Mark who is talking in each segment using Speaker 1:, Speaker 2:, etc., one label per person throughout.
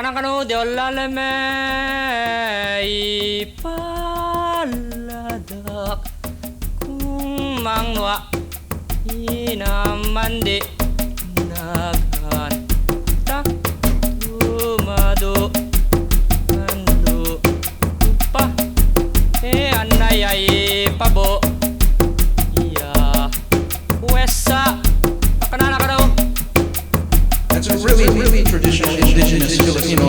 Speaker 1: Kanang-kanu di olaleme ipaladak kung mangwa inamandi nagan tak tumado ando upa anayay pabo iya wesa kanana-kanu.
Speaker 2: That's a really traditional indigenous Filipino.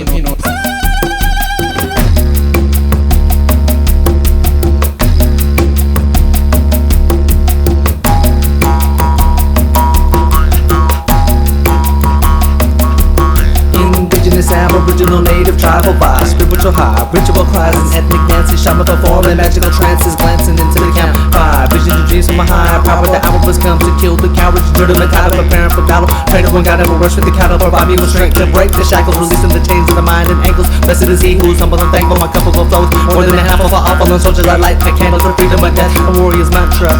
Speaker 3: Aboriginal, native, tribal vibes, spiritual high, ritual cries and ethnic dances, shaman performing magical trances, glancing into the campfire, visions and dreams from a higher power. The hour was come to kill the cowards, Juramentado, preparing for battle. Pray to one God never rush with the cattle, provide me with strength to break the shackles, releasing the chains of the mind and ankles. Blessed is he who is humble and thankful, my cup overflows. More than a half of our fallen soldiers, I light my candles for freedom and death. A warrior's mantra,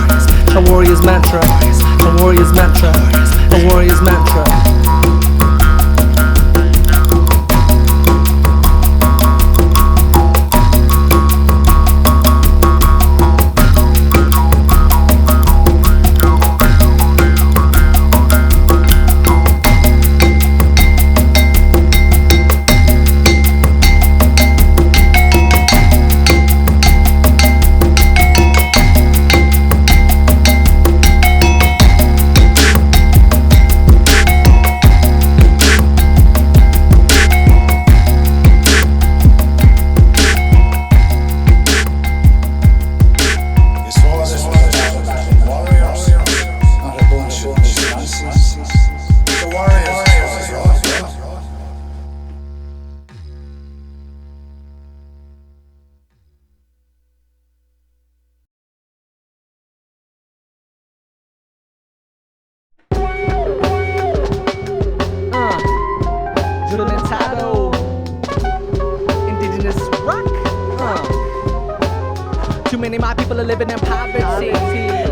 Speaker 3: a warrior's mantra, a warrior's mantra, a warrior's mantra. Juramentado, Indigenous rock. Too many of my people are living in poverty.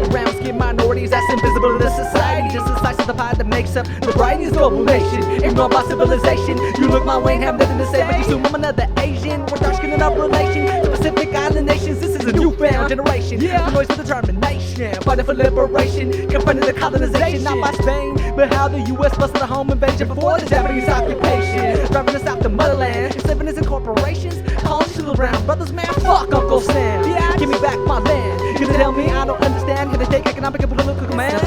Speaker 3: Brown skin minorities that's invisible in the society. Just a slice of the pie that makes up the brightest global nation. Ignored by civilization. You look my way and have nothing to say, but you assume I'm another Asian. We're dark skin and up relation to Pacific Island nations. This is a newfound generation. The noise with determination, fighting for liberation, confronting the colonization, not by Spain, but how the U.S. busted a home invasion before the Japanese occupation. Driving us out the motherland, enslaving us in corporations, calling shit around. Brothers, man, fuck Uncle Sam. Give me back my land. You can tell me I don't understand. Can they take economic and political command?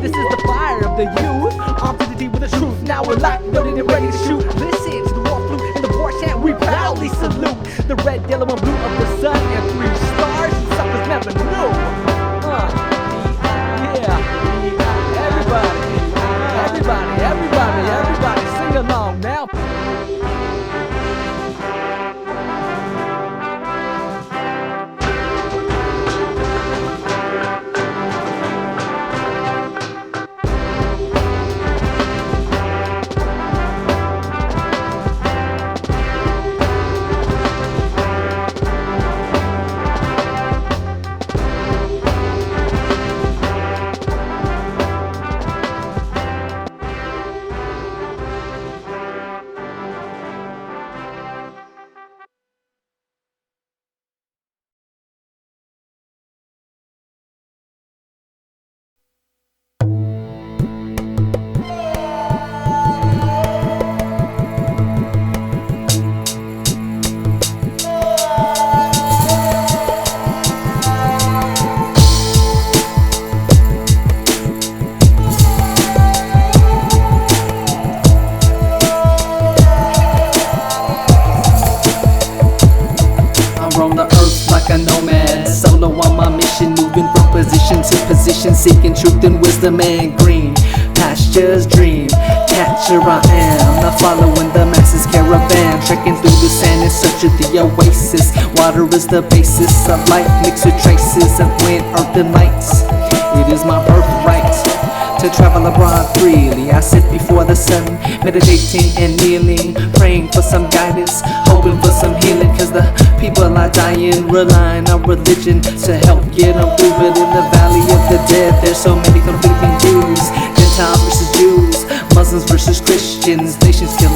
Speaker 3: This is the fire of the youth, armed to the deep with the truth. Now we're locked, loaded and ready to shoot. Listen to the war flute and the war chant. We proudly salute the red, yellow, and blue of the sun and 3 stars. Suckers never knew. Everybody, sing along now. Like a nomad, solo on my mission, moving from position to position, seeking truth and wisdom and green pastures dream. Catcher I am, not following the masses caravan, trekking through the sand in search of the oasis. Water is the basis of life, mixed with traces of wind, earth and lights. It is my birthright to travel abroad freely. I sit before the sun, meditating and kneeling, praying for some guidance, hoping for some healing. Cause the people are dying, relying on religion to help get them through. But in the valley of the dead, there's so many conflicting views. Gentiles versus Jews, Muslims versus Christians, nations kill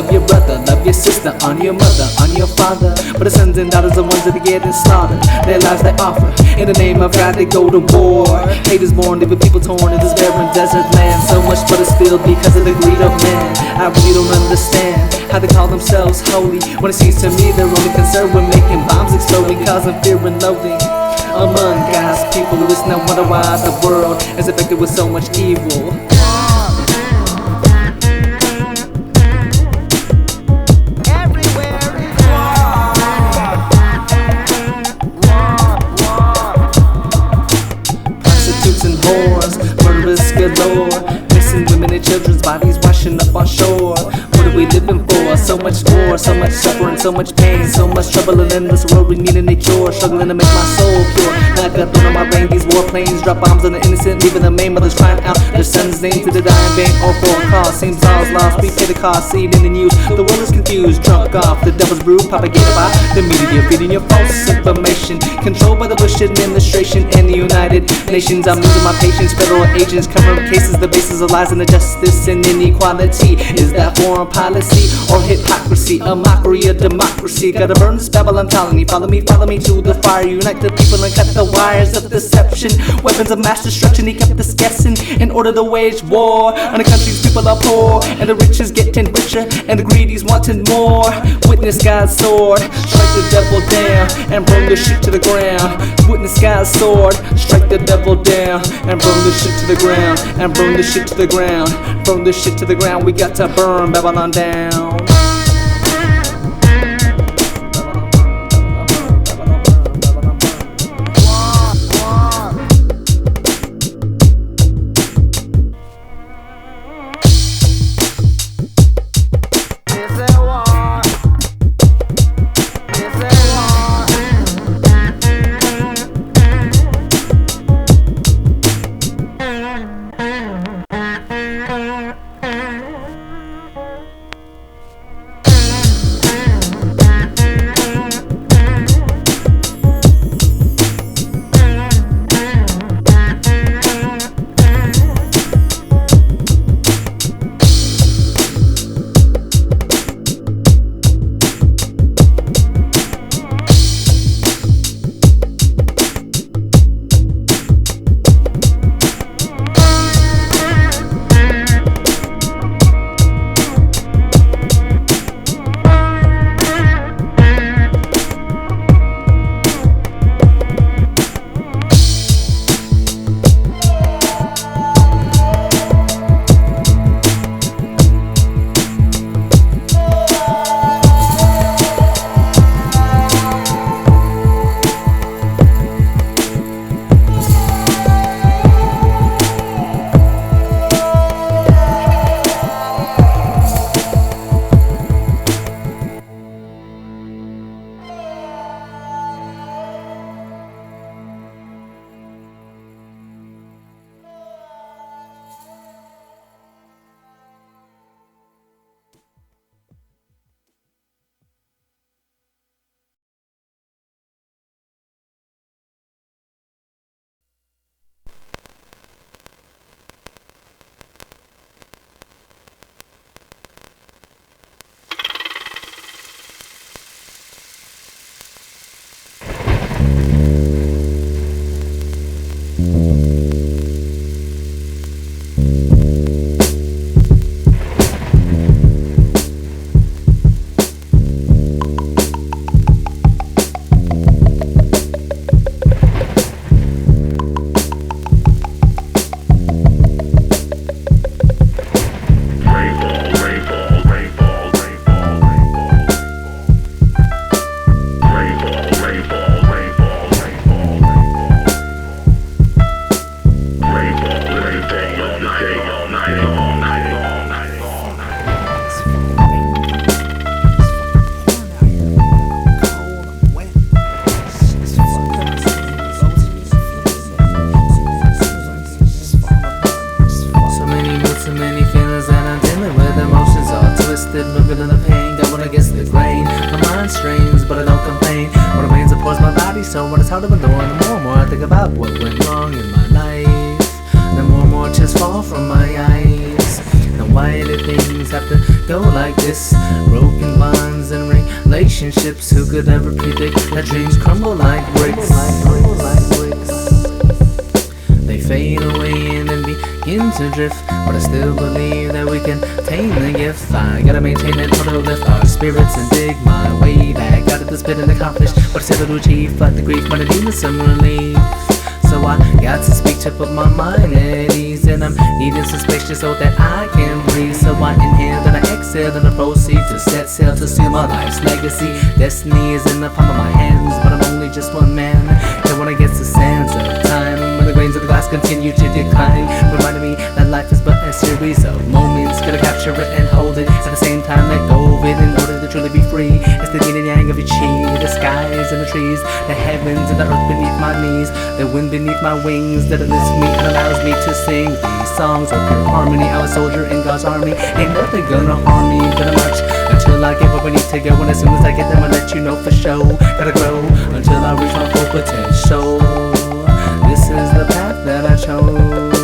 Speaker 3: love your brother, love your sister, honor your mother, honor your father. But the sons and daughters are the ones that are getting slaughtered. Their lives they offer, in the name of God they go to war. Hate is born, leaving people torn in this barren desert land. So much blood is spilled because of the greed of man. I really don't understand how they call themselves holy, when it seems to me they're only concerned with making bombs exploding, causing fear and loathing among God's people. It's no wonder why the world is affected with so much evil. Prostitutes and whores, murderers galore, missing women and children's bodies washing up on shore. What are we living for? So much war, so much suffering, so much pain, so much trouble in this world. We needing a cure, struggling to make my soul pure. Now I got thrown on my brain, these war planes drop bombs on the innocent, leaving the main mothers crying out their sons' names to the dying bank or for a cause. Seems all's lost, we pay the cost, seen in the news. The world is confused, drunk off the devil's brew, propagated by the media, feeding your false information, controlled by the Bush administration and the United Nations. I'm losing my patience, federal agents covering cases, the basis of lies and injustice and inequality. Is that foreign policy or hypocrisy? A mockery of democracy. Gotta burn this Babylon colony. Follow me to the fire. Unite the people and cut the wires of deception. Weapons of mass destruction, he kept us guessing in order to wage war on the country's people are poor, and the rich is getting richer, and the greedy's wanting more. Witness God's sword, strike the devil down and burn this shit to the ground. Witness God's sword, strike the devil down and burn this shit to the ground, and burn this shit to the ground, burn this shit to the ground. We got to burn Babylon down.
Speaker 4: So when it's hard to endure, the more and more I think about what went wrong in my life, the more and more tears fall from my eyes. And why did things have to
Speaker 3: go like this. Broken bonds and relationships. Who could ever predict that dreams crumble like bricks? They fade away and then begin to drift, but I still believe that we can tame the gift. I gotta maintain that total lift our spirits and dig my way back out of this pit and accomplish what I said to achieve. But the grief might need some relief, so I got to speak to put my mind at ease. And I'm needing some space just so that I can breathe. So I inhale and I exhale and I proceed to set sail to seal my life's legacy. Destiny is in the palm of my hands, but I'm only just one man. And when I get to sands of time, when the grains of the glass continue to decline, reminding me that life is but a series of moments. Gotta capture it and hold it, at the same time let go of it in order to truly be free. It's the yin and yang of each chi, the skies and the trees, the heavens and the earth beneath my knees, the wind beneath my wings that lifts me and allows me to sing these songs of pure harmony. I'm a soldier in God's army, ain't nothing gonna harm me. Gonna march until I get where we need to go, and as soon as I get there I'll let you know for sure. Gotta grow until I reach my full potential. This is the path that I chose.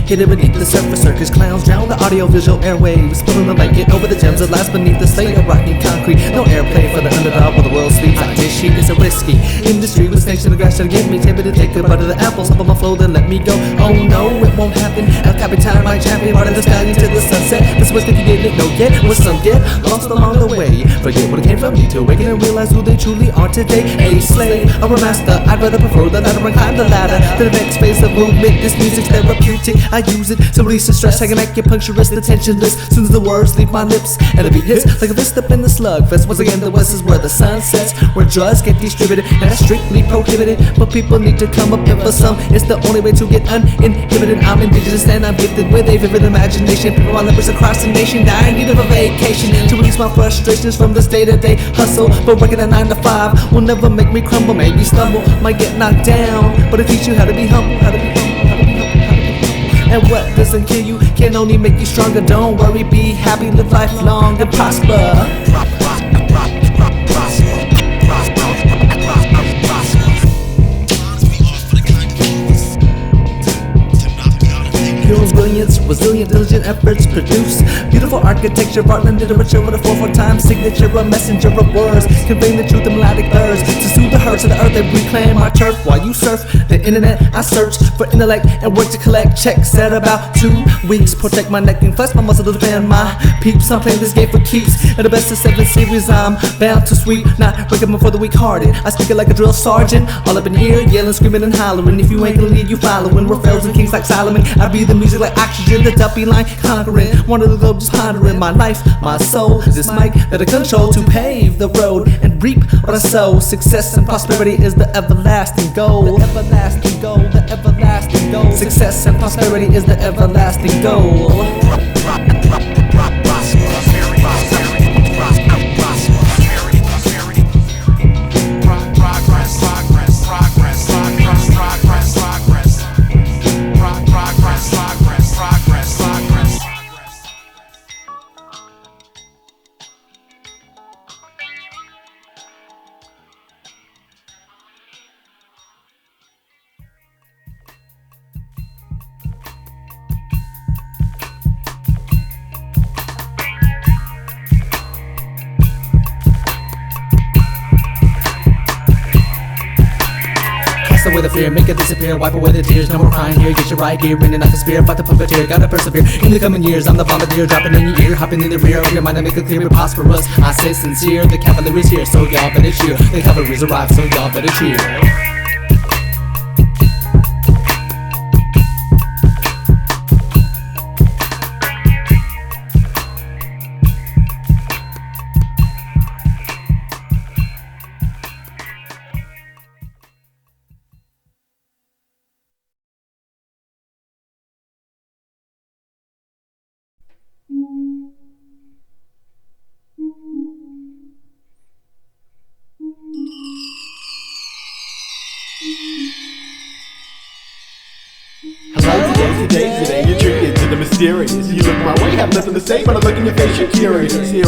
Speaker 3: Hidden beneath the surface, circus clowns drown the audio-visual airwaves, pulling the blanket over the gems that last beneath the slate of rocky concrete. No airplay for the underdog while the world sleeps. I dish sheet is a risky industry with snakes in the grass to give me tempted to take a bite of the apples up on my flow, then let me go. Oh no, it won't happen. El Capitan, my champion, part of the stallion to the sunset. This was if you didn't know yet, was some get lost along the way. Forget what it came from, need to awaken and realize who they truly are today. A slave or a master, I'd rather prefer the latter and climb the ladder to the next phase of movement. This music's therapeutic, I use it to release the stress. I can acupuncturist, the tensionless. Soon as the words leave my lips and the beat hits like a fist up in the slugfest. Once again, the West is where the sun sets, where drugs get distributed, and that's strictly prohibited. But people need to come up, and for some, it's the only way to get uninhibited. I'm indigenous and I'm gifted with a vivid imagination. People on lepers across the nation, I need of a vacation to release my frustrations from this day-to-day hustle. But working a 9 to 5 will never make me crumble, maybe stumble, might get knocked down, but it teach you how to be humble, how to be humble. And what doesn't kill you can only make you stronger. Don't worry, be happy, live life long and prosper. Pure brilliance, resilient, diligent efforts produce beautiful architecture, art and literature with a 4/4 time signature, a messenger of words, conveying the truth in melodic thirds to soothe the hurts of the earth and reclaim my turf. While you surf the internet, I search for intellect and work to collect checks at about 2 weeks. Protect my neck and flex my muscle to defend my peeps. I'm playing this game for keeps, and the best of 7 series I'm bound to sweep. Not breaking before the weak-hearted, I speak it like a drill sergeant, all up in here, yelling, screaming and hollering. If you ain't gonna lead, you following. We're fells and kings like Solomon. I breathe the music like oxygen, the duppy line conquering. One of the globe just pondering my life, my soul. This mic that I control to pave the road and reap what I sow. Success and prosperity is the everlasting goal. The everlasting goal, the everlasting goal. Success and prosperity is the everlasting goal.
Speaker 5: Progress.
Speaker 3: atmosphere, make it disappear, wipe away the tears, no more crying here, get your right gear, in and out the spear, fight the puppeteer, gotta persevere, in the coming years, I'm the bombardier, dropping in your ear, hopping in the rear of your mind, I make it clear, we're prosperous, I say sincere, the cavalry's here, so y'all better cheer, the cavalry's arrived, so y'all better cheer.
Speaker 5: Today, you're treated to the mysterious. You look my way, have nothing to say, but I look in your face, you're curious. Seriously,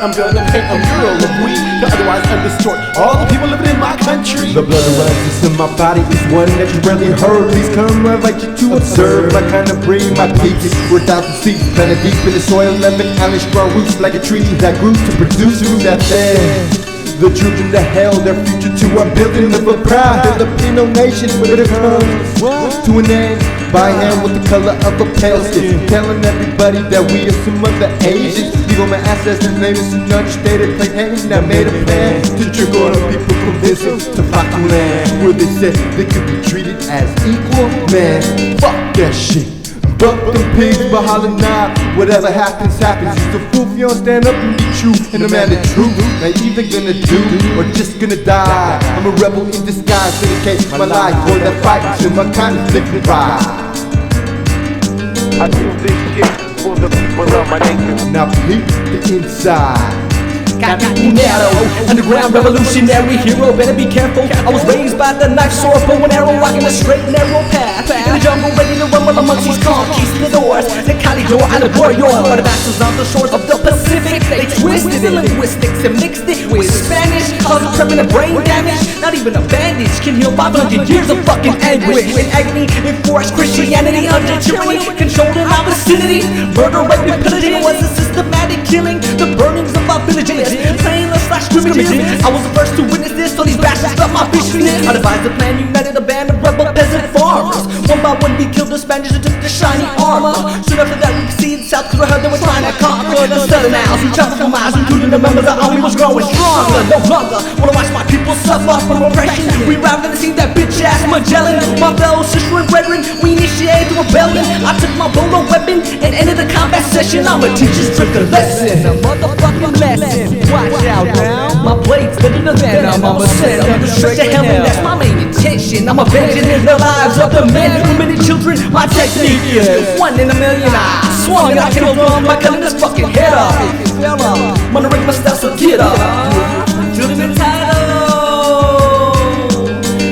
Speaker 5: I'm gonna paint a mural of we to otherwise undistort all the people living in my country. The blood that runs in my body is one that you rarely heard. Please come, I invite you to observe. I kinda breathe my peaks. We're thousand seeds, planted deep in the soil, 11 islands strong roots like a tree that grew to produce food that fed the children that held their future to our building of a proud Filipino nation. But it comes to an end by hand with the color of a pale skin, telling everybody that we are some other Asians. Leave on my ancestors' names and understated like Haitian. I made a plan to trick all the people, convince them to flock to land where they said they could be treated as equal. Man, fuck that shit. Buck them pigs, but holler now. Whatever happens, happens. It's the fool if you don't stand up and be true. And the man the truth, not either gonna do or just gonna die. I'm a rebel in disguise, dedicate my life for that fight to my kind of different ride.
Speaker 6: I do this shit for the people of my nation.
Speaker 5: Now peep the inside.
Speaker 3: Narrow, underground revolutionary hero, better be careful. I was raised by the knife, sword, bow and arrow, walking a straight narrow path. In the jungle, ready to rumble amongst these conquistadors. The Calidor, I the warrior, or the bastards on the shores of the Pacific. They twisted in linguistics and mixed it with Spanish, causing permanent brain damage. Not even a bandage can heal 500 years of fucking anguish and agony. Enforced Christianity under tyranny, controlled in our vicinity. Murder, rape, and pillaging was a systematic killing. The burnings of our villages, scrimmages. I was the first to witness this, so these bastards love my viciousness. I devised a plan, united a band of rebel peasant farmers. One by one we killed the Spaniards and took their shiny armor. Soon after that we proceeded south, cause we heard they were trying to conquer the southern isles. We traveled for miles, including the members of army was growing stronger. No longer wanna watch my people suffer from oppression. We arrived and seen that bitch ass Magellan. My fellow sister and brethren, we initiated the rebellion. I took my bolo weapon and ended the combat session. I'ma teach this trick a lesson, a motherfucking lesson. Watch out now, my blade's better than venom. I'm a set, I'm straight to heaven, that's my main intention. I'm avenging the lives of the men who many children. My technique is 1 in a million. I swung and I killed one by cutting this fucking head off. If you fell off, I'm gonna ring my steps, so get up. Juramentado.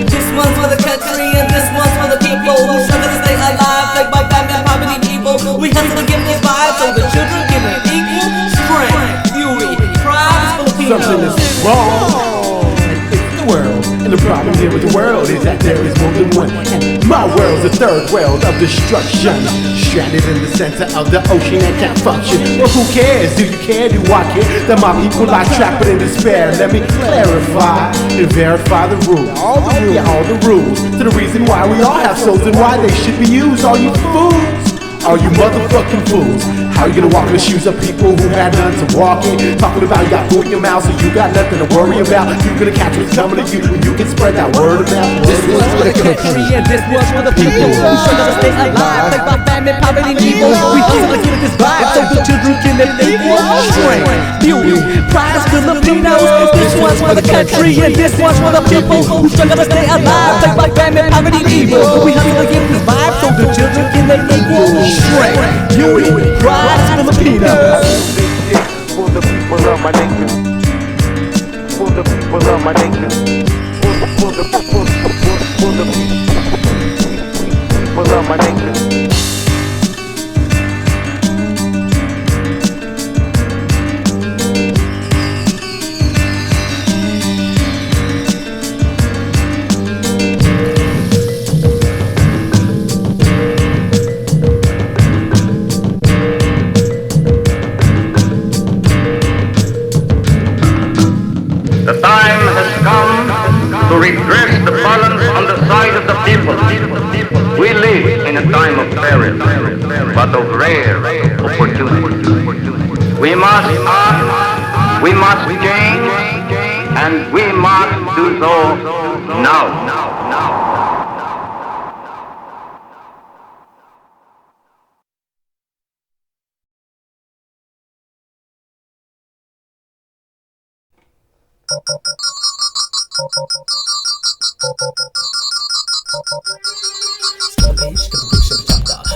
Speaker 3: This one's for the country and this one's for the people who struggle to stay alive, like by family and poverty people. We hustle to give this vibe so the children can have equal strength, beauty, pride.
Speaker 5: Something is wrong. It's the world, and the problem here with the world is that there is more than one. And my world's a third world of destruction, stranded in the center of the ocean and can't function. Well, who cares? Do you care? Do I care that my people are trapped in despair? Let me clarify and verify the rules. All the rules, yeah, all the rules to the reason why we all have souls and why they should be used. All you fools. All you motherfucking fools, how you gonna walk in the shoes of people who had none to walk in? Talking about you got food in your mouth, so you got nothing to worry about. You gonna catch what's coming to you when you can spread that word of mouth.
Speaker 3: This one's for the country and this one's for the people who struggle to stay alive, like by famine, poverty, and evil. We hustle to give this vibe so the children can live equal strength, beauty, pride of Filipinos. This one's for the country and this one's for the people who struggle to stay alive, like by famine, poverty, and evil. We hustle to give this vibe so the children can live equal strength, beauty, pride of Filipinos.
Speaker 6: For the people of my nation. For the people of my nation. For the people of my nation.
Speaker 7: The time has come to redress the balance on the side but of rare opportunity. We must change, and we must do so now.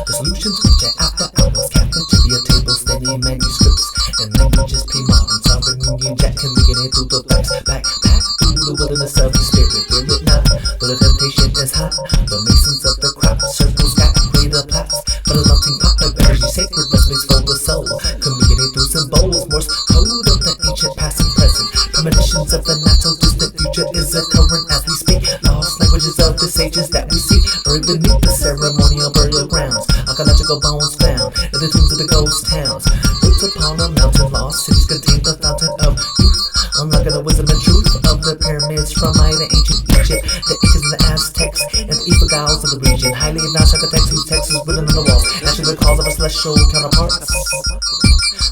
Speaker 3: The solution to the after hours cafeteria table study manuscripts and languages pay modern sovereign union jack can make it through the facts backpack through the wilderness of the spirit will it not though the temptation is hot the masons of the crop circles got greater plots but a melting pot of energy sacred must mix for the soul communicating through symbols Morse code of the ancient past and present premonitions of the not so distant future is occurring as we speak lost languages of the sages that we see buried beneath the ceremonial burial grounds archaeological bones found in the tombs of the ghost towns built upon a mountain lost cities contain the fountain of youth unlocking the wisdom and truth of the pyramids from Maya ancient Egypt the Incas and the Aztecs and the evil gods of the region highly advanced architects whose text was written on the walls answering the calls of our celestial counterparts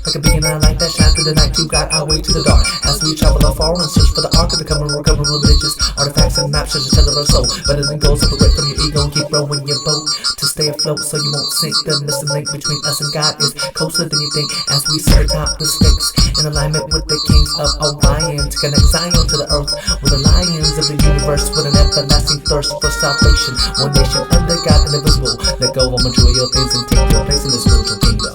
Speaker 3: like a beacon of light that shines through the night to guide our way to the dark as we travel afar and search for the ark of the coming recover religious artifacts and maps such as tell of our soul better than gold separate from your ego and keep rowing your boat to stay afloat so you won't sink the missing link between us and God is closer than you think as we sit atop the Sphinx in alignment with the kings of Orion to connect Zion to the earth with the lions of the universe with an everlasting thirst for salvation one nation under God indivisible let go of material things and take your place in the spiritual kingdom.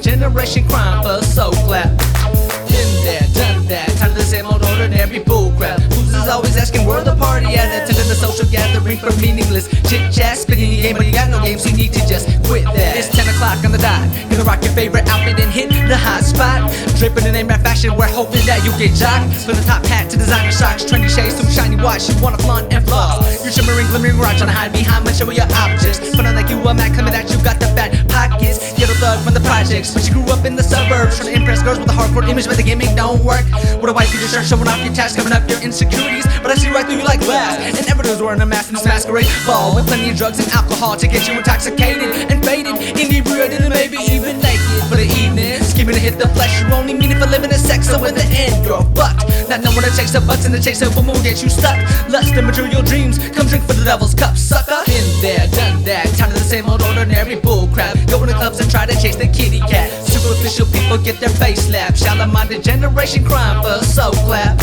Speaker 3: Generation crime for a soul clap. Been there, done that. Tired of the same old ordinary bullcrap. Who's is always asking where the party at? Attending the social gathering for meaningless chit chat. Spinning your game, but you got no game, so you need to just quit that. It's 10 o'clock on the dot. Gonna rock your favorite outfit and hit the hot spot. Draping in rap fashion, we're hoping that you get jocked. From the top hat to designer socks, trendy shades, some shiny watch. You wanna flaunt and floss. You're shimmering, glimmering, right trying to hide behind much of your objects. Feeling like you a Mac coming at you, got the fat pockets. Yellow thug from the projects, but you grew up in the suburbs. Trying to impress girls with a hardcore image, but the gimmick don't work. With a white t-shirt shirt showing off your tats, covering up your insecurities. But I see right through you like glass. And everyone's wearing a mask in this masquerade ball with plenty of drugs and alcohol to get you intoxicated and faded, inebriated, and maybe even naked for the evening. Scheming to hit the flesh, you only mean it for living in sex. So in the end, you're fucked. Not knowing to chase the butts and the chase of woman will get you stuck. Lust and material dreams, come drink for the devil's cup, sucker. Been there, done that, tired of the same old ordinary bullcrap. Go to clubs and try to chase the kitty cat. Superficial people get their face slapped. Shallow-minded generation crime for a soul clap.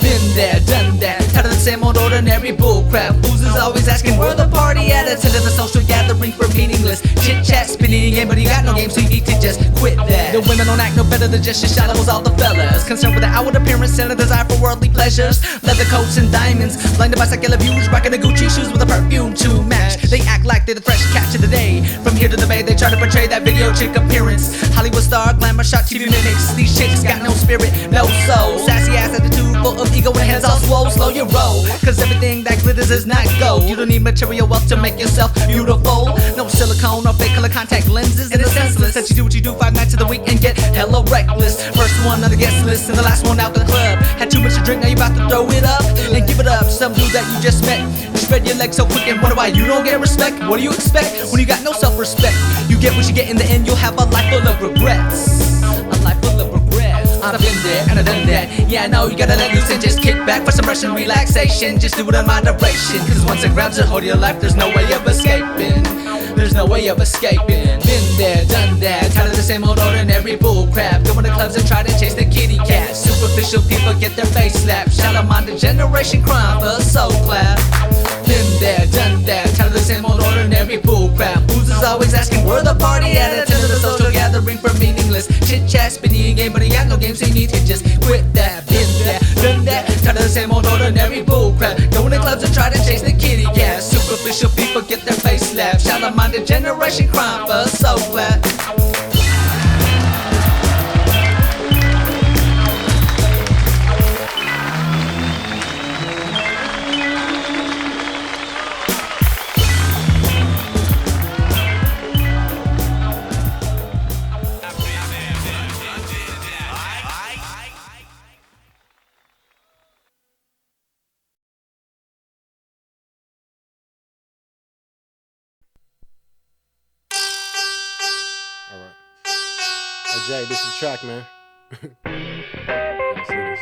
Speaker 3: Been there, done that, tired of the same old ordinary bullcrap. Fools is always asking where the party at. Attending the social gathering for meaningless chit chat, spinning your game, but you got no game, so you need to just quit that. The women don't act no better than just your shallows. All the fellas concerned with the outward appearance and a desire for worldly pleasures. Leather coats and diamonds, blinded by secular views, rocking the Gucci shoes with a perfume to match. They act like they're the fresh catch of the day. From here to the bay, they try to portray that video chick appearance. Hollywood star, glamour shot, TV mimics. These chicks got no spirit, no soul. Sassy ass attitude, full of ego and heads all swole. Slow your roll, cause everything that glitters is not gold. You don't need material wealth to make yourself beautiful. No silicone or fake color contact lenses. And it's senseless that you do what you do 5 nights of the week and get hella reckless. First one on the guest list and the last one out the club. Had too much to drink, now you about to throw it up and give it up to some dude that you just met. You spread your legs so quick and wonder why you don't get respect. What do you expect when you got no self-respect? You get what you get in the end, you'll have a life full of regrets. A life full of regrets. I've been there and I've done that. Yeah, I know you gotta let loose and just kick back for some rest and relaxation. Just do it in moderation, cause once it grabs a hold of your life, there's no way of escaping. There's no way of escaping. Been there, done that, tired of the same old ordinary bull crap. Going to clubs and try to chase the kitty cat. Superficial people get their face slapped. Shout out my generation crime for a soul clap. Been there, done that, tired of the same old ordinary bull crap. Boozers always asking where the party at. Attend to the social gathering for meaningless chit chat, spinning a game, but he got no game, so you need to just quit that. Been there, done that, tired of the same old ordinary bull crap. Going to clubs and try to chase the kitty cat. Superficial people get their face slapped. Shout out my generation crime for a soul clap.
Speaker 5: Alright. Hey Jay, this is the track, man. Let's see this.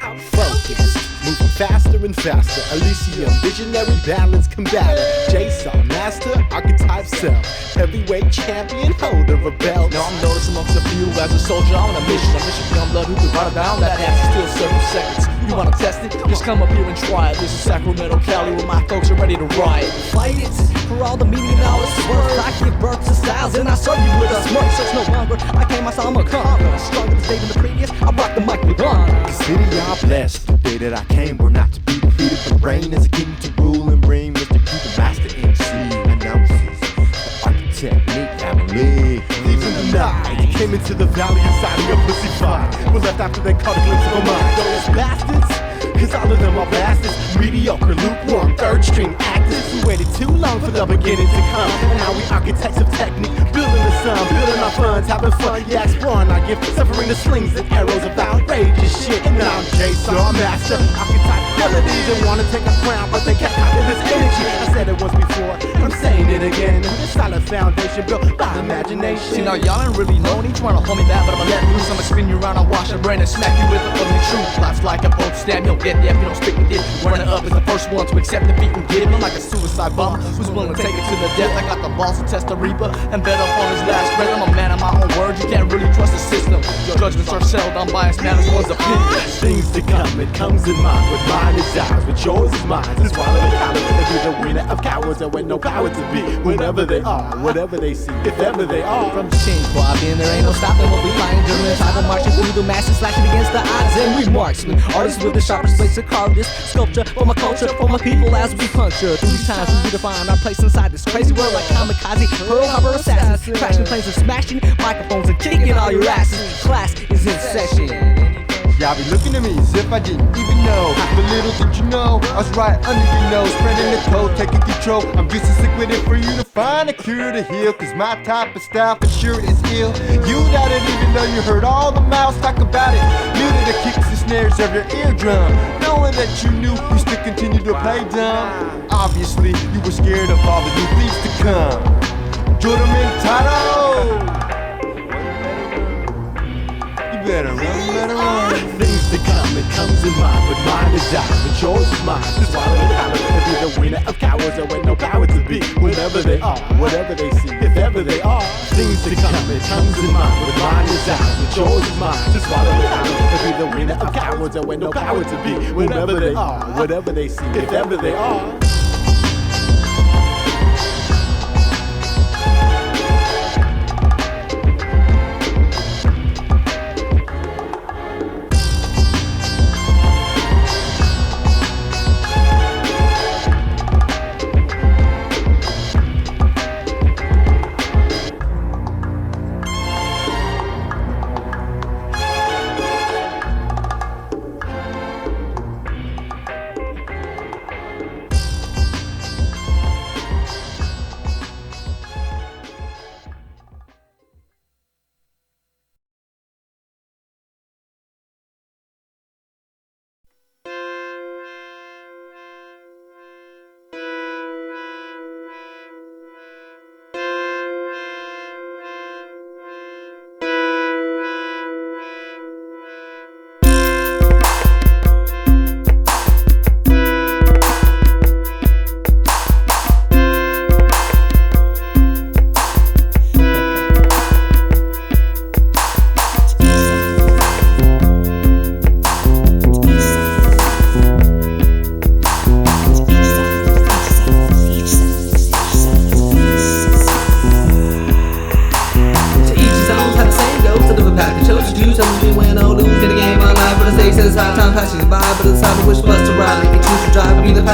Speaker 5: I'm focused, moving faster and faster. Elysium, visionary balance combatant. Jason, master, archetype self. Heavyweight champion, holder of a belt.
Speaker 8: Now I'm noticing amongst a few as a soldier on a mission. A mission beyond blood who can run down that ass in still several seconds. You wanna test it? Just come up here and try it. This is Sacramento, Cali, where my folks are ready to riot. Fight it for all the meaning and all its worth. I give birth to styles and I serve you with a smirk. So it's no longer I came myself, I'm a conqueror. Stronger this day than the previous. I rock the mic with honor.
Speaker 6: The city y'all blessed. The day that I came, we're not to be defeated. The reign is a king to rule and reign. Mr. Q, the master MC, announces the architect, Nick, family.
Speaker 5: Thieves in the night came into the valley inside of your pussy fight. We're left after they caught a glimpse of a mind. Those bastards, cause all of them are bastards. Mediocre, lukewarm, third string actors. We waited too long for the beginning to come. And now we architects of technique, building the sun, building our funds, having fun, yeah, exploring our gift, suffering the slings and arrows of outrageous shit. And now I'm Jason, master, archetype melodies. They wanna take a crown, but they can't copy this energy. I said it once before, I'm saying it again. With a solid foundation built by imagination.
Speaker 8: See now y'all ain't really known, ain't trying to hold me back, but I'ma let loose. I'ma spin you around, I'll wash your brain and smack you with the ugly truth. Life's like a boat stab, you don't get there if you don't stick with it. Running up is the first one to accept defeat and give. I'm like a suicide bomber who's willing to take it to the death. I got the balls to test the reaper and bet up on his last breath. I'm a man of my own word, you can't really trust the system. Judgments are settled on biased matters, one's opinion.
Speaker 5: Things to come, it comes in mind. What mine is ours, what yours is mine. To swallow the power, to be the winner of cowards that with no power to be. Whenever they are, whatever they see, if ever they are.
Speaker 8: From the change squad, then there ain't no stopping what we find. During the time of marching through the masses, slashing against the odds, and we marksmen. Artists with the sharpest blades to carve this sculpture for my culture, for my people as we puncture. Through these times, we define our place inside this crazy world like kamikaze, Pearl Harbor assassins, crashing planes and smashing microphones and kicking all your asses. Class is in session.
Speaker 6: Y'all be looking at me as if I didn't even know. But little did you know, I was right under your nose, spreading the code, taking control. I'm just as sick with it for you to find a cure to heal. Cause my type of style for sure is ill. You didn't even know you heard all the mouths talk about it. Knew that the kicks and snares of your eardrum. Knowing that you knew, you still continue to play dumb. Obviously, you were scared of all the new things to come. Juramentado! Better run, better run.
Speaker 5: Things to come, it comes in mind. But mine is ours, but yours is mine. To swallow the power, to be the winner of cowards that with no power to be. Whenever they are, whatever they see, if ever they are. Things to come, it comes in mind. But mine is ours, but yours is mine. To swallow the power, to be the winner of cowards that with no power to be. Whenever they are, whatever they see, if ever they are.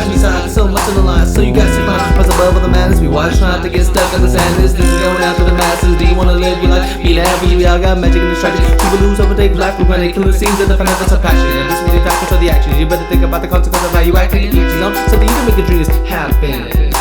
Speaker 3: watch me sign, so much on the line, so you got to climb. Rise above all the madness, we watch trying to get stuck on the sadness. This is going after the masses. Do you wanna live your life? Be that happy, we all got magic and distraction. People lose, overtake life, we're gonna kill the scenes of the fanatics of passion. And this really factor for the actions. You better think about the consequences of how you act and each your own, so that you can make your dreams happen.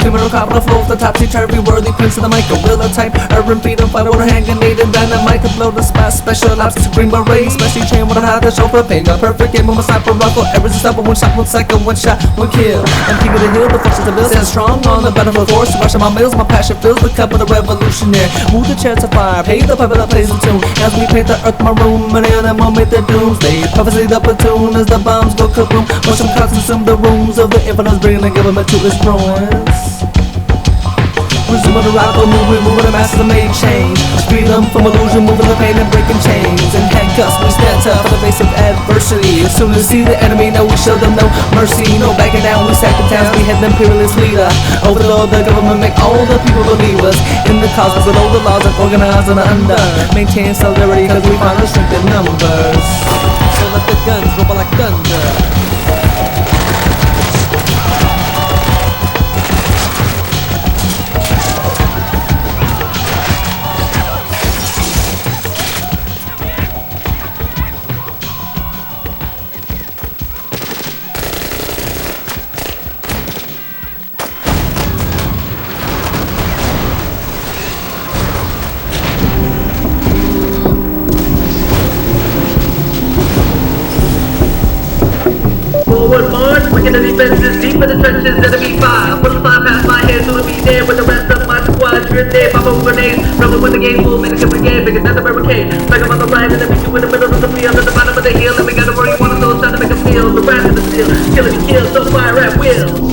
Speaker 3: Criminal cop on the floor, the topsy-turvy worthy prince of the mic, gorilla type, urban freedom fighter with a hand grenade and dynamite to blow the spot. Special ops to green beret, special chain with a high the chauffeur, paint a perfect game with my sniper rifle. Errors is up, one shot, one cycle, one shot, one kill. I'm king of the hill, the forces of the stand strong on the battlefield force. Rushing my mills, my passion fills the cup of the revolutionary. Move the chairs to fire, pay the piper that plays the tune. As we paint the earth maroon, and in a moment the doomsday. Prophecy the platoon as the bombs go kaboom. Motion clouds consume the rooms of the infidels, bringing the government to its ruins. Resuming the radical movement, moving the masses to make change. Freedom from illusion, moving the pain and breaking chains. And handcuffs, we stand tough in the face of adversity. As soon as we see the enemy, no, we show them no mercy. No backing down, we sack the towns, we head the imperialist leader. Overlord the government, make all the people believe us in the cause, below the laws and organize and under. Maintain solidarity, cause we find the strength in numbers. So let the guns rumble like thunder. Forward march, breaking the defenses, deep in the trenches, enemy fire. Put the fire past my head, so to be there with the rest of my squadron. There, pop over grenades, rebel with the game, full minute brigade, bigger than the barricade. Back up on the right, and then we two in the middle of the field, at the bottom of the hill, and we gotta worry one of those trying to make a feel. The rest of the steel, killing the kill, so fire at will.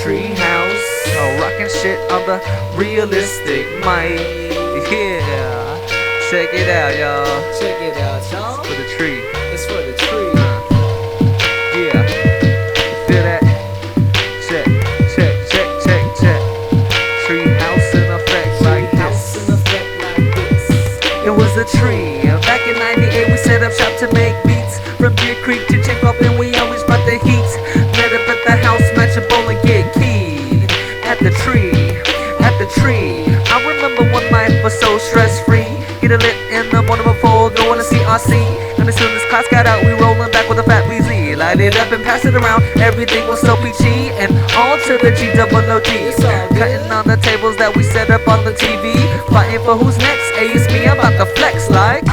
Speaker 3: Treehouse, rockin' shit on the realistic mic. Yeah, check it out, y'all.
Speaker 4: Check it out, y'all.
Speaker 3: For the tree.
Speaker 4: It's for the tree.
Speaker 3: Yeah, you feel that? Check, check, check, check, check. Treehouse in effect like
Speaker 4: House
Speaker 3: this.
Speaker 4: in effect like this.
Speaker 3: It was a tree. Back in '98, we set up shop to make beats. From Deer Creek to Chick Up, and we always brought the heat. Met up at the house, match a bowl and get keyed. At the tree, at the tree. I remember one night was so stress-free. Get it lit in the morning before going to CRC. And as soon as class got out, we rolling back with a fat BZ. Light it up and pass it around. Everything was so peachy. And all to the G-double-O-D. Cutting on the tables that we set up on the TV. Fighting for who's next. Hey, it's me, I'm about to flex like.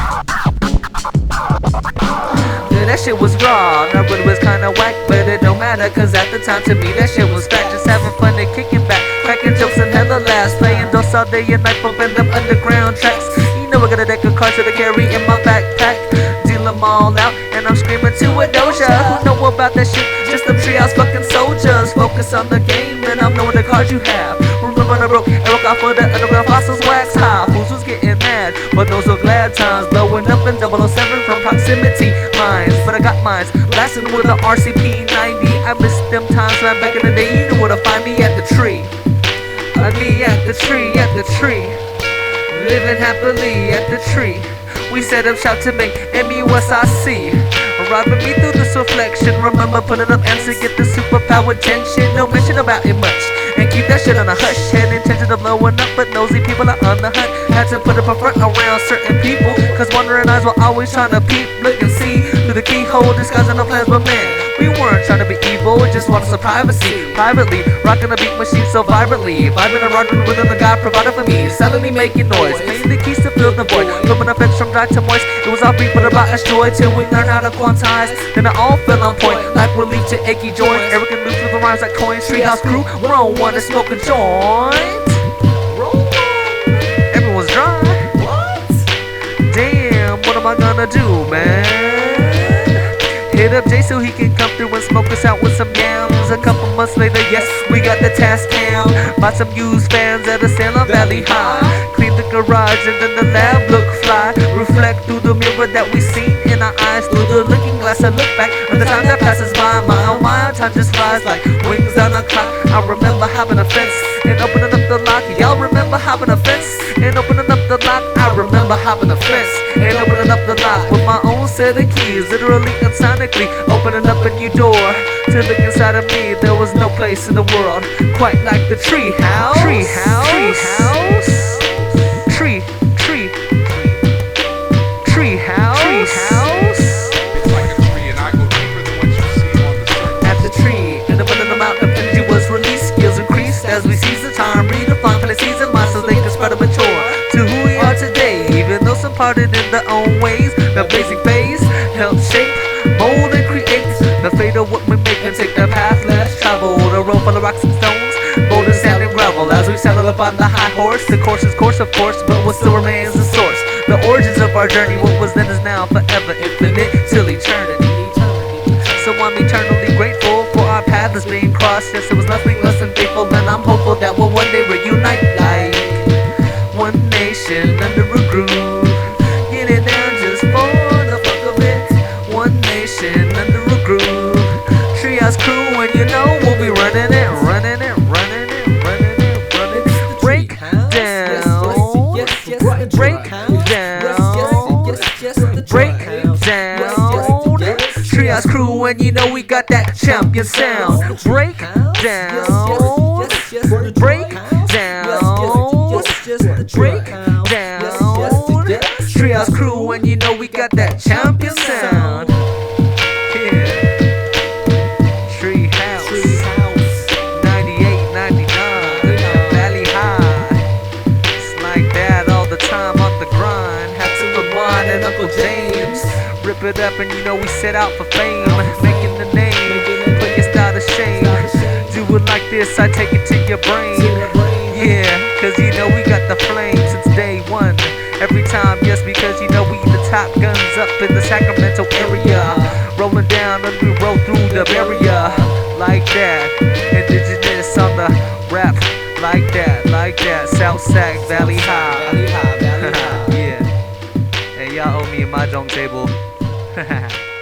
Speaker 3: That shit was raw, now it was kinda whack, but it don't matter, cause at the time to me that shit was fact. Just having fun and kicking back, cracking jokes and hella laughs, playing those all day and night, bumping them underground tracks. You know I got a deck of cards that I carry in my backpack, deal them all out, and I'm screaming to a doja. Who know about that shit? Just them treehouse fucking soldiers. Focus on the game, and I'm knowing the cards you have. Remember I broke off for the underground fossils wax high. Fools was getting mad, but those were glad times. Blowing up in 007 from proximity mines. But I got mines, blasting with a RCP-90. I missed them times right back in the day. You know where to find me at the tree. I be at the tree, living happily at the tree. We set up shop to make MUSIC. Robbing me through this reflection. Remember putting up ends to get the superpower tension. No mention about it much. And keep that shit on a hush. Had intention of blowing up, but nosy people are on the hunt. Had to put up a front around certain people, cause wandering eyes were always trying to peep, look and see through the keyhole, disguising the plans. But man, we weren't trying to be evil, we just wanted some privacy. Privately, rocking the beat machine so vibrantly, vibing and rocking rhythm the God provided for me. Silently making noise, playing the keys to fill the void, flipping effects from dry to moist. It was all brief but about us joy till we learned how to quantize. Then it all fell on point, like relief to achy joints. Eric and Luke with the rhymes like coins. Treehouse crew, we're on one to smoke a joint. Everyone's dry. What? Damn, what am I gonna do, man? Hit up Jay so he can come through and smoke us out with some yams. A couple months later, yes, we got the task down. Bought some used fans at a sale on Valley High. Clean the garage and then the lab look fly. Reflect through the mirror that we see in our eyes. Through the looking glass I look back at the time that passes by. My oh my, time just flies like wings on a clock. I remember having a fence and opening up the lock. Y'all remember having a fence and opening up the lock. I remember having a fence and opening up the lock with my own set of keys, literally and sonically opening up a new door to look inside of me. There was no place in the world quite like the tree house. Tree house. Tree house. Tree. Tree. Tree house. Tree house.
Speaker 9: It's like a tree, and I go deeper than what you see on the surface.
Speaker 3: At the tree, and the amount of energy was released, skills increased as we seize the time, redefine for the season, why so they can spread and mature to who we are today. Even though some parted in their own ways, the basic phase helps shape, mold, and create the fate of what we make and take the path less traveled. A road full of rocks and stones, boulder, sand, and gravel. As we settle up on the high horse, the course is course, of course, but what still remains the source. The origins of our journey, what was then is now, forever, infinite, till eternity. So I'm eternally grateful for our paths being crossed. Yes, it was nothing less than faithful, and I'm hopeful that we'll one day reunite like one nation under a groove. Get it down just for the fuck of it. One nation under a groove. Treehouse crew, and you know we'll be running it, running it, running it, running it, running it. Break down, break down, break down. Treehouse crew, and you know we got that champion sound. Break down, break down, break down. Treehouse crew, and you know we got that champion sound. Yeah. Treehouse, 98, 99, Valley High. It's like that all the time on the grind. Had to rewind and Uncle James. Rip it up and you know we set out for fame. Making the name, put your style to shame. Do it like this, I take it to your brain. Yeah, cause you know we got the flame since day one. Every time, yes, because you know we the top guns up in the Sacramento area. Rolling down and we roll through the barrier. Like that, Indigenous on the rap. Like that, like that. South Sac, Valley High. Yeah. Hey, y'all owe me a mahjong table.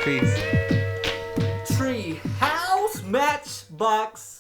Speaker 3: Peace.
Speaker 4: Tree House Matchbox.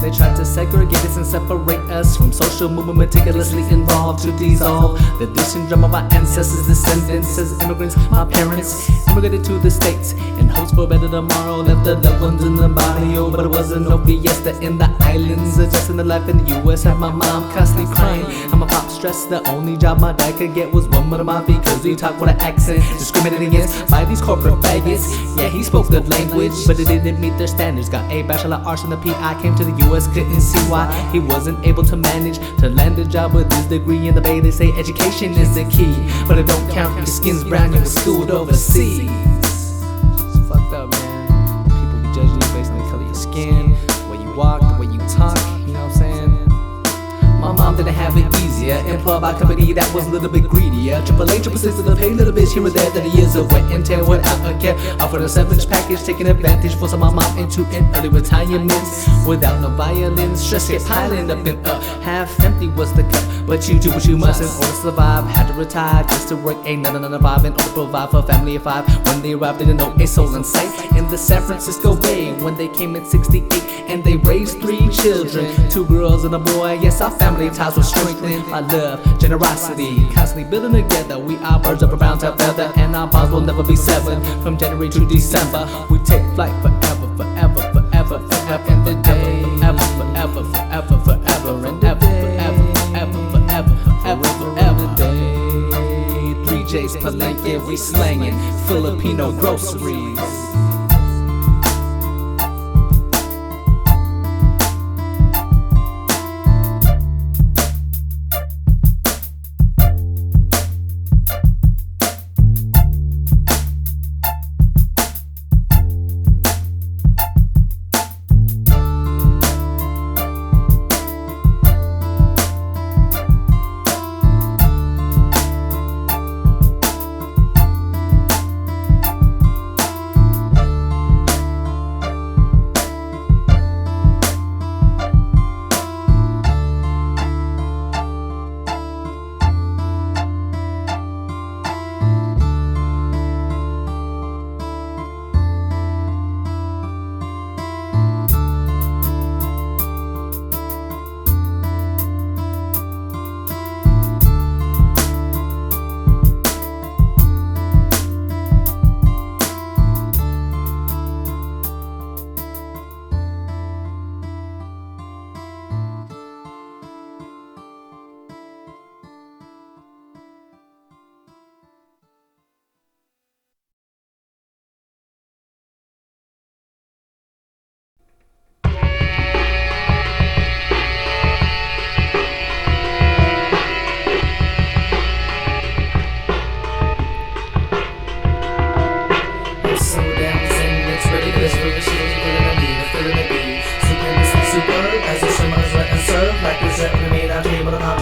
Speaker 4: They tried to segregate us and separate us from social movement meticulously involved to dissolve the syndrome of our ancestors' descendants as immigrants. My parents immigrated to the States in hopes for a better tomorrow. Left their loved ones in the barrio, but it wasn't no fiesta in the islands. Adjusting the life in the US, had my mom constantly crying. And my pop stressed the only job my dad could get was one with my feet, cause he talked with an accent, discriminated against by these corporate faggots. Yeah, he spoke the language, but it didn't meet their standards. Got a bachelor of arts in the PI, came to the US, couldn't see why he wasn't able to manage to land a job with his degree in the Bay. They say education is the key, but it don't count if your skin's brown, you were schooled overseas. It's fucked up, man. People be judging you based on the color of your skin, the way you walk, the way you talk, you know what I'm saying? My mom mom didn't have it easier. Employed by a company that was a little bit greedier. Triple A, triple six to the pay, little bitch here and there. 30 years of wet and tear without a care. Offered a 7-inch package, taking advantage, forcing my mom into an early retirement. Without no violence, stress kept piling up and up. Half empty was the cup, but you do what you must in order to survive. Had to retire just to work, ain't none of vibe in order to provide for a family of 5. When they arrived, they didn't know a soul in sight. In the San Francisco Bay, when they came in 68, and they raised 3 children, 2 girls and a boy. Yes, our family ties were strengthened by love, generosity, constantly building together. We are birds of a brown tail feather, and our bonds will never be severed. From January to December, we take flight forever, forever, forever, forever, and the day, forever, forever, forever, forever, and ever, forever, forever, forever, forever, forever. Day 3J's Palenque, we slangin' Filipino Groceries.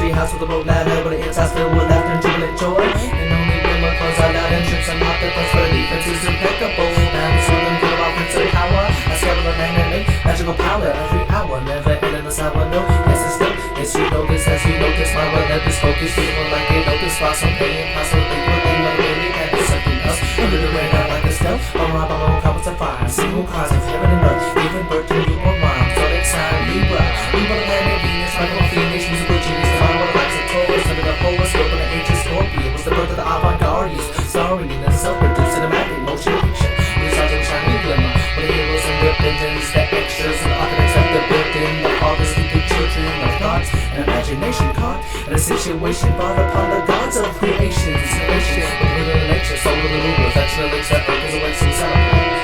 Speaker 4: House with a road ladder, but the inside's filled with laughter and jubilant joy. And only when my clothes are loud and trips and not the place for the defense is impeccable. Now it's rhythm full of offense and power. I scale the magnetic magical power every hour, never ending the sour no. Yes, it's still, yes, you know this, as you notice, my relentless focus, people like it, notice while some pain, possibly one thing, but really that is something else. Under the radar like a stealth, I'm robbed by all covers of fire, single cause of heaven and earth, even birth to newborn rhymes, zodiac sign, Libra, Libra the planet Venus, Michael Phoenix, musical genius, divine water likes a Taurus, under the polar scope of the ancient Scorpio, was the birth of the Avant-Guardians, starring in a self-produced cinematic motion picture, with stars of shining glimmer, with the heroes and the villains, the extras, and the architects of the building, the fathers with the children of thoughts and imagination caught, and a situation brought upon the gods of creation, situation with little nature, soul of the moon, reflection of lakes that earth is awake, so celebrate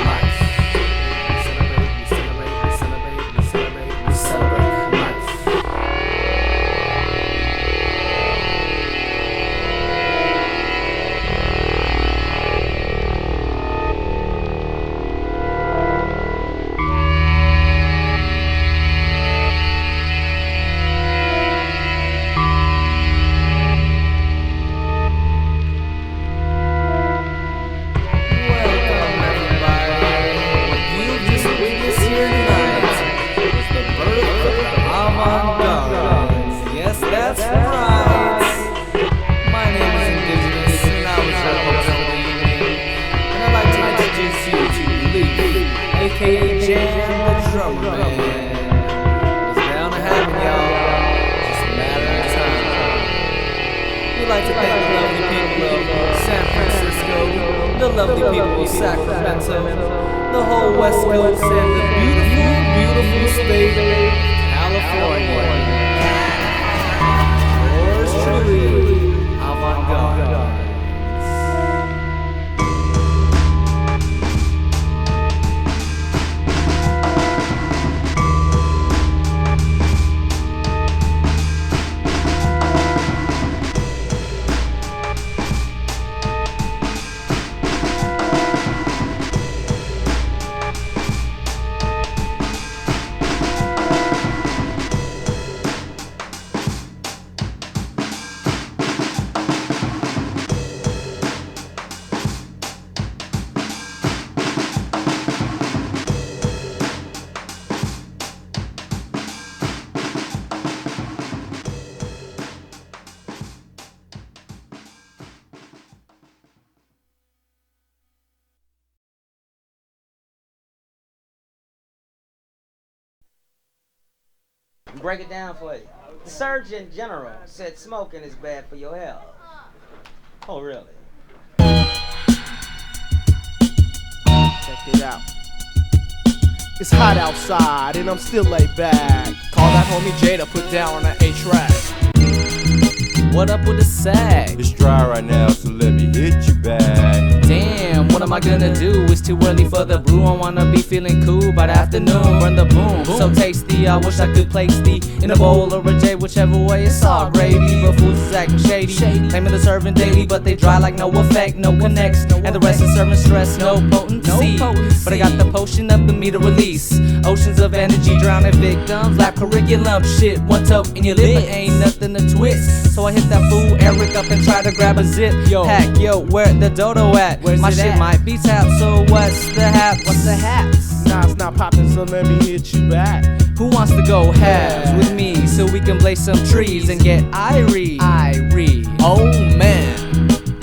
Speaker 4: life. We celebrate, we celebrate, we celebrate, we celebrate life. Yes, that's right. My name is Indigenous, and I was your host for the evening. And I'd like to introduce you to Leif, aka Jan the Drummer Man. It's bound to happen, y'all. Just a matter of time. We'd like to thank the lovely people of San Francisco, the lovely people of Sacramento, the whole West Coast, and the beautiful, beautiful state of California. Yours truly, Avant-Guardians.
Speaker 10: break it down for you. The Surgeon General said smoking is bad for your health. Oh, really?
Speaker 5: Check it out. It's hot outside and I'm still laid back.
Speaker 8: Call that homie Jada, put down on that 8-track.
Speaker 4: What up with the sag?
Speaker 11: It's dry right now, so let me hit you back.
Speaker 4: Damn, what am I gonna do? It's too early for the brew. I wanna be feeling cool by the afternoon. Run the boom, so tasty. I wish I could place thee in a bowl or a J, whichever way. It's all gravy, but fools is acting shady. Claiming to serving daily, but they dry like no effect, no connects, and the rest is serving stress, no potency. But I got the potion up in me to release oceans of energy, drowning victims. LabCuriculum, shit, one toke in your lip, but ain't nothing to twist. So I hit that fool Eric up and try to grab a zip pack. Yo, where the dodo at?
Speaker 8: Where's
Speaker 4: my
Speaker 8: it
Speaker 4: shit
Speaker 8: at?
Speaker 4: might be tapped, so what's the hap? What's the haps?
Speaker 5: Nah, it's not popping, so let me hit you back.
Speaker 4: Who wants to go halves with me so we can blaze some trees and get irie?
Speaker 8: Oh man,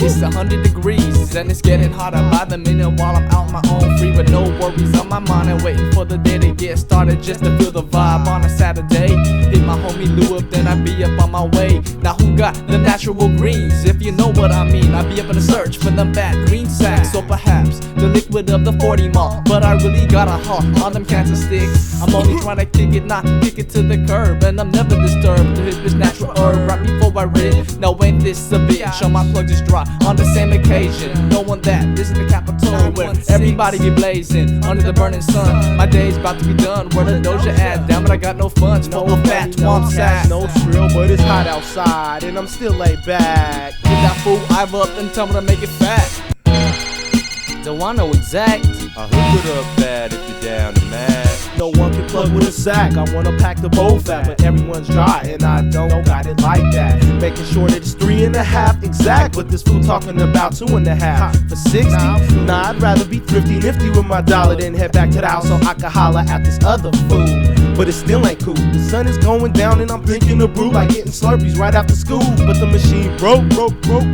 Speaker 8: it's 100 degrees and it's getting hotter by the minute while I'm out my own free with no worries on my mind and waiting for the day to get started just to feel the vibe on a Saturday. Hit my homie Lou up, then I be up on my way. Now who got the natural greens? If you know what I mean, I be up in the search for them bad green sacks, or perhaps the liquid of the 40 mall. But I really got a heart on them cancer sticks. I'm only trying to kick it, not kick it to the curb, and I'm never disturbed to hit this natural herb right before I rip. Now ain't this a bitch? On my plug just dry on the same occasion, knowing that this is the capital where everybody be blazing under the burning sun. My day's about to be done. Where the doja at? Damn it, I got no funds for a fat twomp sack.
Speaker 5: No thrill, but it's hot outside and I'm still laid back.
Speaker 8: Get that fool Ive up and tell me to make it fat.
Speaker 4: Don't want no exact.
Speaker 11: I hook it up bad if you're down to mad.
Speaker 5: No one can plug with a sack. I wanna pack the bowl fat, but everyone's dry and I don't got it like that. Making sure that it's 3.5 exact, but this fool talking about 2.5 for 60. Nah, I'd rather be thrifty, nifty with my dollar than head back to the house so I can holler at this other fool. But it still ain't cool. The sun is going down and I'm drinking a brew like getting Slurpees right after school. But the machine broke.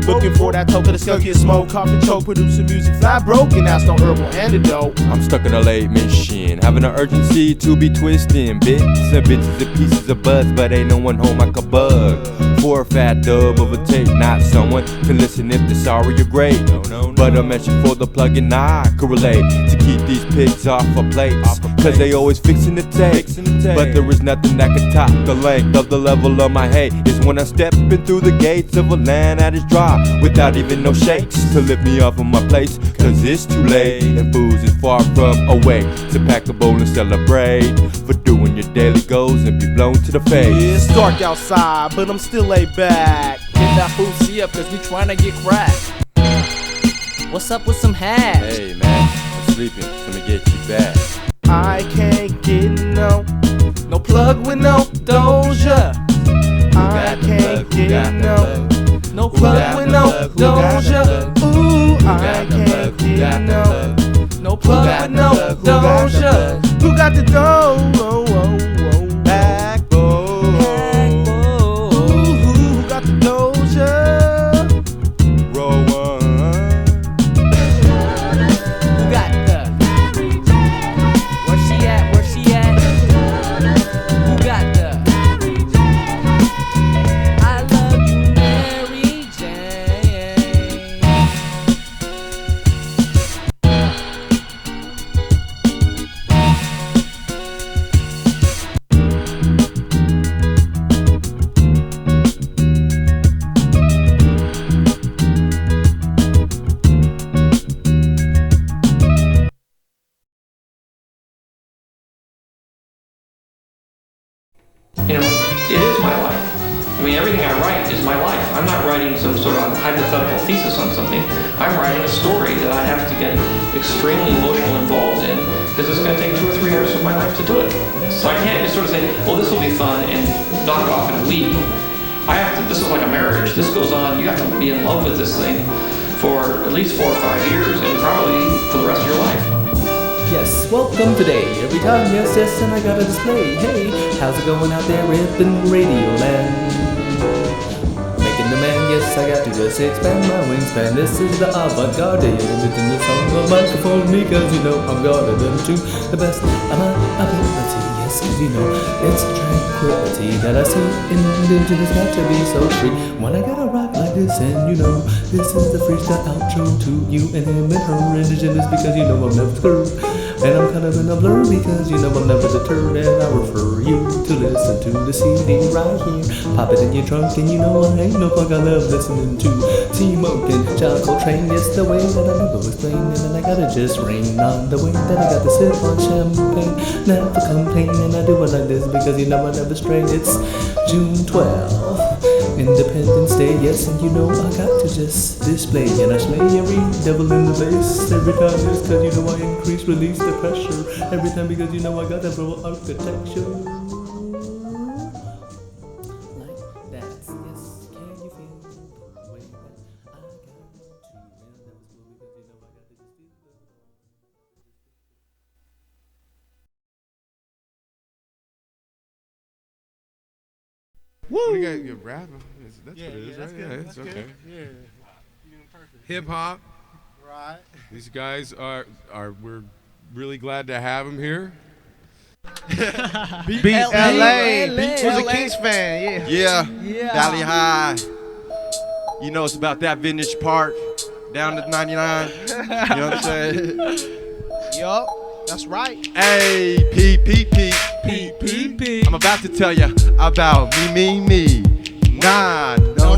Speaker 5: Looking for that toke of the skunky smoke, cough and choke, producing music flat broke, and that's no herbal antidote.
Speaker 11: I'm stuck in a late mission, having an urgency to be twisting bits and bitches and pieces of buzz, but ain't no one home like a bug. For a fat dub of a tape, not someone can listen if they're sorry or great. But a mention for the plug-in I could relate to keep these pigs off of plates, cause they always fixing the tape. But there is nothing that can top the length of the level of my hate. Is when I'm stepping through the gates of a land that is dry, without even no shakes to lift me off of my place, cause it's too late and booze is far from away. So pack a bowl and celebrate for doing your daily goals and be blown to the face.
Speaker 5: Yeah, it's dark outside, but I'm still laid back.
Speaker 8: Get that fool C up, cause we tryna get cracked.
Speaker 4: What's up with some hash?
Speaker 11: Hey man, I'm sleeping, so let me get you back.
Speaker 5: I can't get no
Speaker 8: plug with no doja.
Speaker 5: I can't get
Speaker 8: No
Speaker 5: plug with no doja. Ooh, I can't get
Speaker 8: no plug with no doja.
Speaker 5: Who got the dough? Backbone. Ooh, who got the doja?
Speaker 11: Roll one.
Speaker 4: Who got the? Where she at? Where she at? Who got the? I love you, Mary Jane.
Speaker 12: You know, it is my life. I mean, everything I write is my life. I'm not writing some sort of hypothetical thesis on something. I'm writing a story that I have to get extremely emotional involved in, because it's going to take 2 or 3 years of my life to do it. So I can't just sort of say, well, this will be fun and knock it off in a week. I have to, this is like a marriage. This goes on, you have to be in love with this thing for at least 4 or 5 years, and probably for the rest of your life.
Speaker 4: Yes, welcome today. Every time, yes, and I got a display. Hey, how's it going out there in Radio Land? Making the man, yes, I got to just expand my wingspan. This is the Avant-Guardians, within the song of microphone me, cause you know I'm gonna do to the best of my ability. Yes, cause you know it's tranquility that I see Indigenous got to be so free. When I gotta rock like this, and you know this is the freestyle outro to you and him and her Indigenous, because you know I'm never screwed. And I'm kind of in a blur because you know I'm never deterred, and I refer you to listen to the CD right here. Pop it in your trunk and you know I ain't no fuck, I love listening to T-Monk and John Coltrane. It's the way that I never explain, and then I gotta just rain on the way that I got to sip on champagne. Never complain, and I do it like this because you know I never stray. It's June 12th. Independence Day, yes, and you know I got to just display, and I slay every devil in the bass every time, just cause you know I increase, release the pressure every time, because you know I got that bro architecture. Like that, yes, can you feel the way that I got to, man, that was cool, because you know I got to just do that.
Speaker 13: Woo! You got your rapping. That's what it is, right?
Speaker 14: Good.
Speaker 13: Yeah, it's
Speaker 14: That's
Speaker 13: okay.
Speaker 14: Good. Yeah. You're doing perfect.
Speaker 13: Hip hop.
Speaker 14: Right.
Speaker 13: These guys are we're really glad to have them here.
Speaker 15: Beat LA. Who's a Kings fan?
Speaker 16: Yeah. Valley High. You know it's about that vintage park down to 99. You know what I'm saying?
Speaker 15: Yup. That's right.
Speaker 16: Hey, P. I'm about to tell you about me. Nah, no.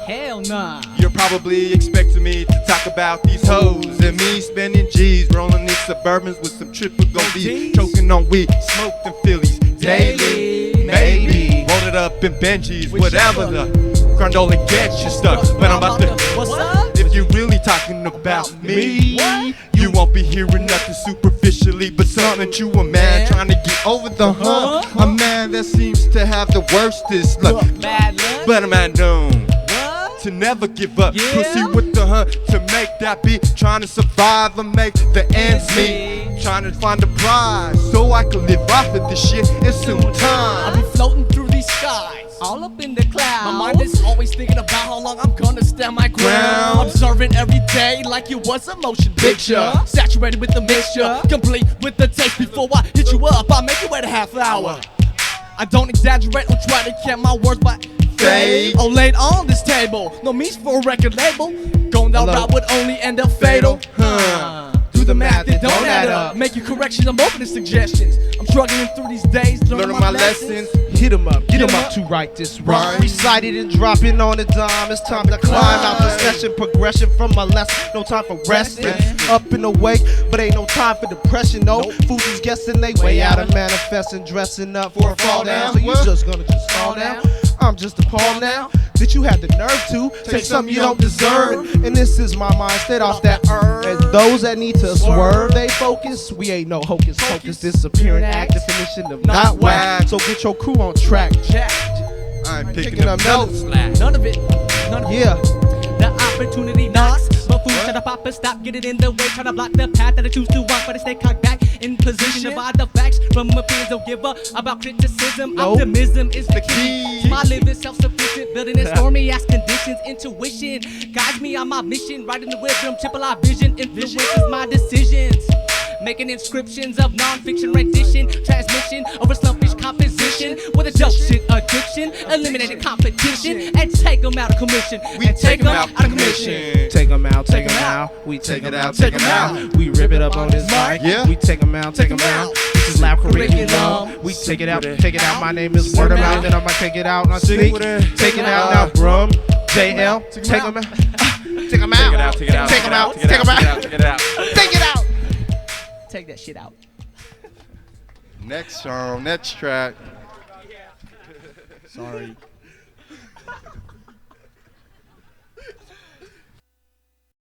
Speaker 15: Hell nah.
Speaker 16: You're probably expecting me to talk about these hoes and me spending G's, rolling these Suburbans with some triple gold D's, choking on weed, smoked in Phillies daily, maybe. Roll it up in Benjis, whatever the Grundola gets you stuck. But I'm about to.
Speaker 15: What's up?
Speaker 16: If you're really talking about me, you won't be hearing nothing superficially, but something that you a man trying to get over the hump. A man that seems to have the worstest luck. But I'm at known to never give up. Proceed with the hunt to make that beat. Trying to survive and make the ends meet. Trying to find a prize so I can live off of this shit. It's soon time.
Speaker 8: I'll be floating through these skies, all up in the clouds. My mind is always thinking about how long I'm gonna stand my ground. Observing every day like it was a motion picture. Saturated with the mixture, complete with the taste. Before I hit you up, I'll make you wait a half hour. I don't exaggerate or try to get my words by fake. Oh, laid on this table, no means for a record label. Going down route would only end up fatal. Do the math, it don't add up. Making corrections, I'm open to suggestions. I'm struggling through these days, learning my lessons.
Speaker 15: Hit 'em up, get 'em up to write this rhyme. Recited and dropping on a dime. It's time to climb out the session. Progression from my lesson. No time for resting. Up and awake, but ain't no time for depression. No fools is guessing they way out of manifesting, dressing up for a fall down. So you just gonna fall down? I'm just appalled now that you had the nerve to take something you don't deserve. And this is my mind state off that herb. And those that need to swerve, they focus. We ain't no hocus pocus. Disappearing act, definition of not whack. So get your crew on track.
Speaker 16: I'm picking up notes.
Speaker 8: None of it.
Speaker 15: Yeah.
Speaker 8: The opportunity knocks, but fools try to pop and stop, get it in the way, try to block the path that I choose to walk, but I stay cocked back in position. By the facts from opinions, don't give up about criticism. Optimism is the key. My living self-sufficient, building in stormy ass conditions. Intuition guides me on my mission, writing the wisdom, triple I vision influences my decisions. Making inscriptions of non-fiction rendition, transmission over slumpish composition with a dope shit addiction, eliminating competition and take them out of commission.
Speaker 16: We take them out of commission.
Speaker 15: Take them out, we take it out, take them out. We rip it up on this mic. We take them out, take them out. This is LabCuriculum. We take it out, take it out. My name is Word of Mouth, and I'm gonna take it out. I sneak, take it out now, Brum, JL, take them out. Take them out, take them out, take them out, take them out, take it out, take it out.
Speaker 8: Take that shit out.
Speaker 16: Next song, next track.
Speaker 15: Sorry.